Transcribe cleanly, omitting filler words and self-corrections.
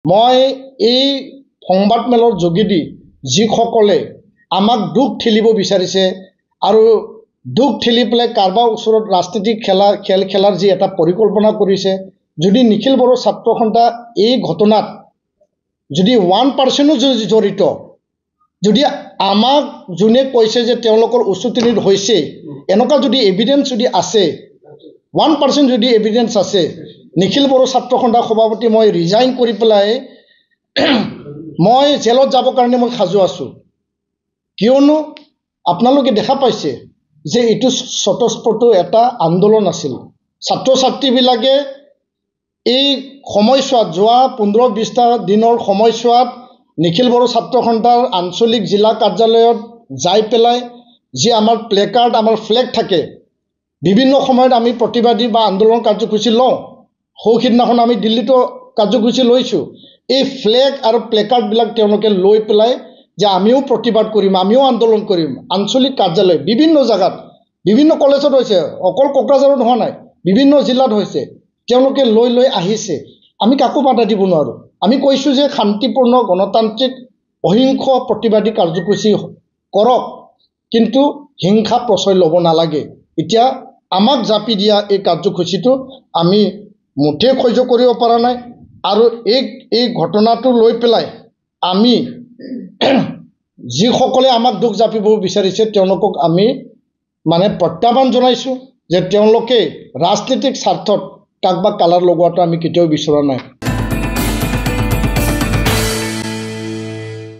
মই এই সংবাদমেলৰ যোগেদি যিসকলে আমাক দুখ ঠেলিব বিচাৰিছে আৰু দুখ ঠেলি পেলাই কাৰোবাৰ ওচৰত ৰাজনীতিক খেল খেলাৰ যি এটা পৰিকল্পনা কৰিছে, যদি নিখিল বড়ো ছাত্ৰ সন্থা এই ঘটনাত যদি 1% যদি জড়িত, যদি আমাক যোনে কৈছে যে তেওঁলোকৰ উচতনিত হৈছে, এনেকুৱা যদি এভিডেন্স যদি আছে, 1% যদি এভিডেন্স আছে, নিখিল বড়ো ছাত্ৰ সন্থা সভাপতি মই ৰিজাইন কৰি পেলাই মই জেলত যাবৰ কাৰণে মই সাজু আছোঁ। কিয়নো আপোনালোকে দেখা পাইছে যে এইটো স্বতঃস্ফূৰ্ত এটা আন্দোলন আছিল। ছাত্ৰ ছাত্ৰীবিলাকে এই সময়ছোৱাত যোৱা 15-20টা দিনৰ সময়ছোৱাত নিখিল বড়ো ছাত্ৰ সন্থাৰ আঞ্চলিক জিলা কাৰ্যালয়ত যাই পেলাই যি আমাৰ প্লেকাৰ্ড, আমাৰ ফ্লেগ থাকে, বিভিন্ন সময়ত আমি প্ৰতিবাদী বা আন্দোলন কাৰ্যসূচী লওঁ। সৌসিদিনাখন আমি দিল্লীতো কাৰ্যসূচী লৈছোঁ। এই ফ্লেগ আৰু প্লেকাৰ্ডবিলাক তেওঁলোকে লৈ পেলাই যে আমিও প্ৰতিবাদ কৰিম, আমিও আন্দোলন কৰিম। আঞ্চলিক কাৰ্যালয় বিভিন্ন জেগাত, বিভিন্ন কলেজত হৈছে, অকল কোকৰাঝাৰত হোৱা নাই, বিভিন্ন জিলাত হৈছে। তেওঁলোকে লৈ আহিছে। আমি কাকো বাধা দিব নোৱাৰোঁ। আমি কৈছোঁ যে শান্তিপূৰ্ণ গণতান্ত্ৰিক অহিংস প্ৰতিবাদী কাৰ্যসূচী কৰক, কিন্তু হিংসা প্ৰশ্ৰয় ল'ব নালাগে। এতিয়া আমাক জাপি দিয়া এই কাৰ্যসূচীটো আমি মুঠেই সহ্য কৰিব পৰা নাই। আৰু এই ঘটনাটো লৈ পেলাই আমি যিসকলে আমাক দুখ জাপিব বিচাৰিছে তেওঁলোকক আমি প্ৰত্যাহ্বান জনাইছোঁ যে তেওঁলোকে ৰাজনীতিক স্বাৰ্থত কাক বা কালাৰ লগোৱাটো আমি কেতিয়াও বিচৰা নাই।